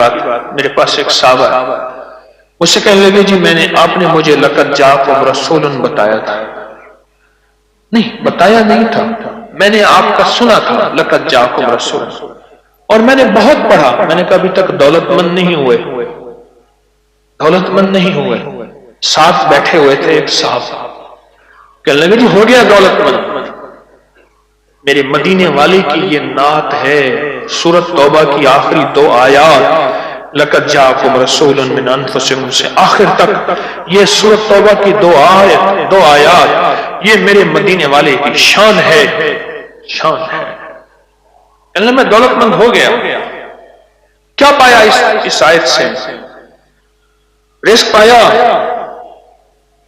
بات میرے پاس ایک صحابہ مجھ سے کہنے لگے جی میں نے آپ نے مجھے لقد جاءکم رسول بتایا تھا. نہیں بتایا نہیں تھا، میں نے آپ کا سنا تھا لقد جاءکم رسول، اور میں نے بہت پڑھا. میں نے کہا ابھی تک دولت مند نہیں ہوئے، دولت مند نہیں ہوئے. ساتھ بیٹھے ہوئے تھے ایک صاحب، کہنے لگے جی ہو گیا دولت مند. میرے مدینے والے کی یہ نعت ہے، سورۃ توبہ کی آخری 2 آیات لقد جاءکم رسول من انفسکم سے آخر تک یہ سورۃ توبہ کی 2 آیات یہ میرے مدینے والے کی شان ہے، شان ہے. اللہ میں دولت مند ہو گیا. کیا پایا اس آیت سے؟ رزق پایا.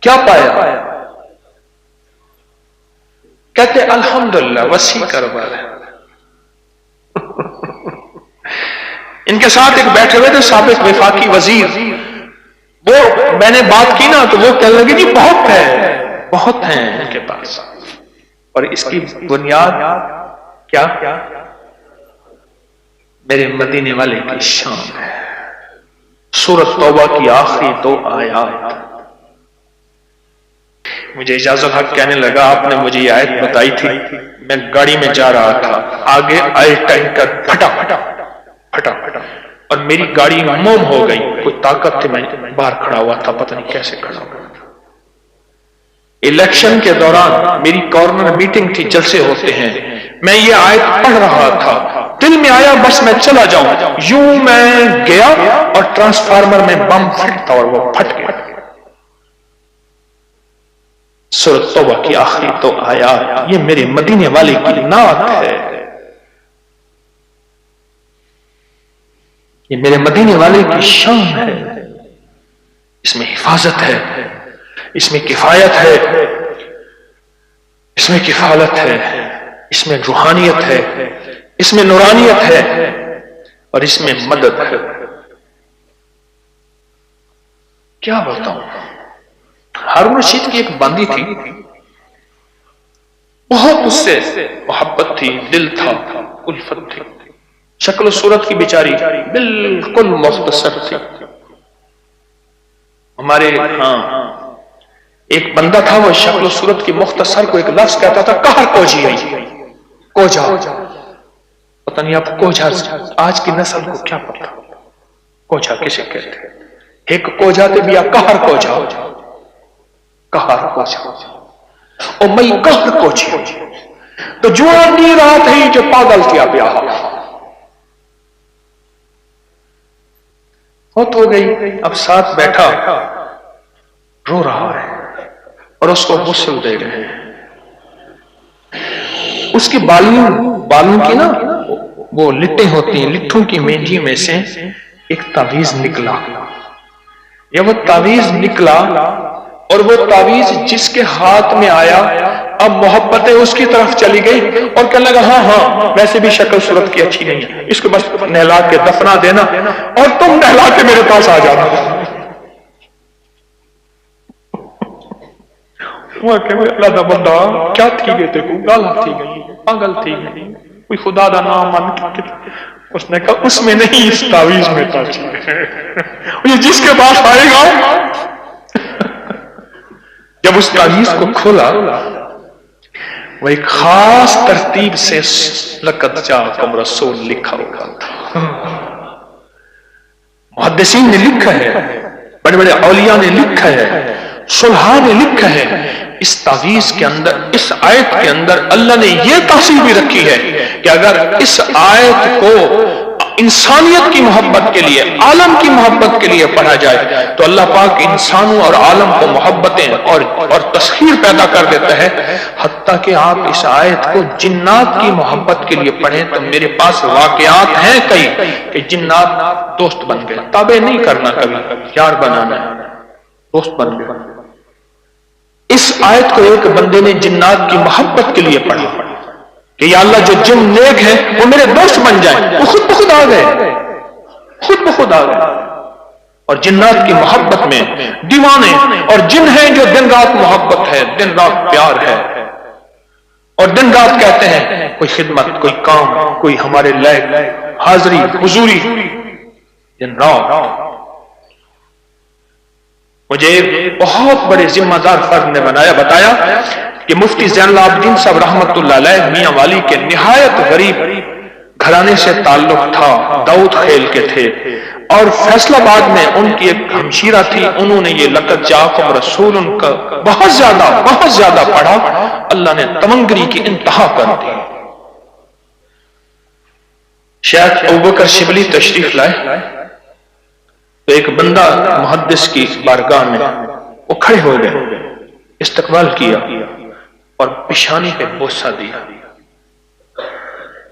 کیا پایا؟ کہتے الحمدللہ وسیع کاروبار ہے. ان کے ساتھ ایک بیٹھے ہوئے تھے سابق وفاقی وزیر، وہ میں نے بات کی نا تو وہ کہنے لگے جی بہت ہے، بہت ہیں ان کے پاس، اور اس کی بنیاد کیا؟ میرے مدینے والے کی شان ہے. سورۃ توبہ کی آخری 2 آیات. مجھے اجازت حق کہنے لگا آپ نے مجھے یہ آیت بتائی تھی، میں گاڑی میں جا رہا تھا، آگے آئے ٹینکر پھٹا اور میری گاڑی موم ہو گئی. کوئی طاقت تھی، میں باہر کھڑا ہوا تھا، پتہ نہیں کیسے کھڑا ہوا تھا. الیکشن کے دوران میری کارنر میٹنگ تھی، جلسے ہوتے ہیں، میں یہ آیت پڑھ رہا تھا، دل میں آیا بس میں چلا جاؤں. یوں میں گیا اور ٹرانسفارمر میں بم پھٹتا اور وہ پھٹ گیا. سورۃ توبہ کی آخری 2 آیات یہ میرے مدینے والے کی نعت ہے، یہ میرے مدینے والے کی شان ہے. اس میں حفاظت ہے، اس میں کفایت ہے، اس میں کفالت ہے، اس میں روحانیت ہے، اس میں نورانیت ہے، اور اس میں مدد ہے. کیا بتاؤں؟ ہارون رشید کی ایک باندی تھی، بہت اس سے محبت تھی، دل تھا، الفت تھی. شکل و صورت کی بیچاری بالکل مختصر تھی. ہمارے ایک بندہ تھا، وہ شکل و صورت کی مختصر کو ایک لفظ کہتا تھا کہر کوجی ہے، کوجا. پتہ نہیں آپ کوجا آج کی نسل کو کیا پتا کوجا کسے کہتے ہیں. ایک کوجا تے بیا کہر کوجا، کہر کوجا او مئی کہر کوجی تو جوان نہیں رات ہی جو پاگل کیا پیا ہوت ہو گئی. اب ساتھ بیٹھا رو رہا ہے اور اس کو غسل دے رہے ہیں. اس کی بالوں کی نا وہ لٹیں ہوتی ہیں، لٹھوں کی مینجی میں سے ایک تعویذ نکلا. یا وہ تعویذ نکلا اور وہ تعویذ جس کے ہاتھ میں آیا اب محبتیں اس کی طرف چلی گئی اور کہنے لگا ہاں ویسے بھی شکل صورت کی اچھی نہیں ہے، اس کو بس نہلا کے دفنا دینا اور تم نہلا کے میرے پاس آ جانا. اللہ دا بندہ کیا تھی گئے تھے کو گالا تھی گئی، پاگل تھی گئی، کوئی خدا دا نام من. اس نے کہا اس میں نہیں، اس تعویذ میں تھا. یہ جس کے پاس آئے گا جب اس تعویذ کو کھولا وہ ایک خاص ترتیب سے لقد جاءکم رسول لکھا ہوا تھا. محدثین نے لکھا ہے، بڑے بڑے اولیاء نے لکھا ہے، صلحاء نے لکھا ہے. اس تعویذ کے اندر، اس آیت کے اندر اللہ نے یہ تاثیر بھی رکھی ہے کہ اگر اس آیت کو انسانیت کی محبت کے لیے، عالم کی محبت کے لیے پڑھا جائے تو اللہ پاک انسانوں اور عالم کو محبتیں اور تسخیر پیدا کر دیتا ہے. حتیٰ کہ آپ اس آیت کو جنات کی محبت کے لیے پڑھیں تو میرے پاس واقعات ہیں کئی کہ جنات دوست بن گئے. تابع نہیں کرنا، کبھی یار بنانا ہے، دوست بن گئے. اس آیت کو ایک بندے نے جنات کی محبت کے لیے پڑھا کہ یا اللہ جو جن نیک ہیں وہ میرے دوست بن جائیں. وہ خود بخود آ گئے، خود بخود آ گئے. اور جنات کی محبت میں دیوانے اور جن ہیں جو دن رات محبت ہے، دن رات پیار ہے، اور دن رات کہتے ہیں کوئی خدمت، کوئی کام، کوئی ہمارے لائق حاضری حضوری. دن رات. مجھے بہت بڑے ذمہ دار فرد نے بتایا کہ مفتی زین العابدین صاحب رحمت اللہ علیہ میاں والی کے نہایت غریب گھرانے سے تعلق تھا، داؤد خیل کے تھے، اور فیصل آباد میں ان کی ایک ہمشیرہ تھی، انہوں نے یہ لقد جاءکم رسول ان کا بہت زیادہ پڑھا. اللہ نے تمنگری کی انتہا کر دی. شیخ ابوبکر شبلی تشریف لائے تو ایک بندہ محدث کی بارگاہ میں وہ کھڑے ہو گئے، استقبال کیا اور پیشانی پہ بوسہ دیا.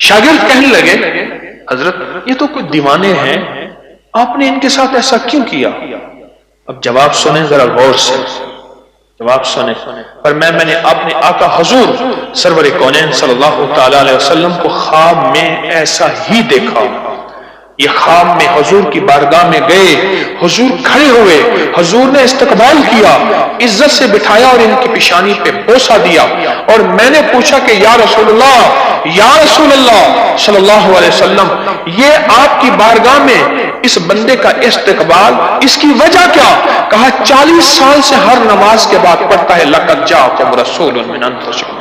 شاگرد کہنے لگے حضرت یہ تو کوئی دیوانے ہیں، آپ نے ان کے ساتھ ایسا کیوں کیا؟ اب جواب سنیں ذرا غور سے، جواب سنیں. پر میں نے اپنے آقا حضور سرور کونین صلی اللہ تعالی علیہ وسلم کو خواب میں ایسا ہی دیکھا. یہ خواب میں حضور کی بارگاہ میں گئے، حضور کھڑے ہوئے، حضور نے استقبال کیا، عزت سے بٹھایا اور ان کی پیشانی پہ بوسہ دیا. اور میں نے پوچھا کہ یا رسول اللہ صلی اللہ علیہ وسلم، یہ آپ کی بارگاہ میں اس بندے کا استقبال، اس کی وجہ کیا؟ کہا 40 سال سے ہر نماز کے بعد پڑھتا ہے لقد جاءکم رسول من انفسکم.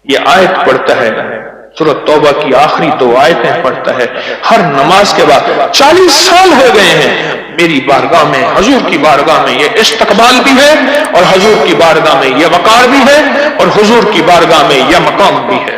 یہ آیت پڑھتا ہے، سورۃ توبہ کی آخری 2 آیتیں پڑھتا ہے ہر نماز کے بعد. 40 سال ہو گئے ہیں میری بارگاہ میں، حضور کی بارگاہ میں یہ استقبال بھی ہے، اور حضور کی بارگاہ میں یہ وقار بھی ہے، اور حضور کی بارگاہ میں یہ مقام بھی ہے.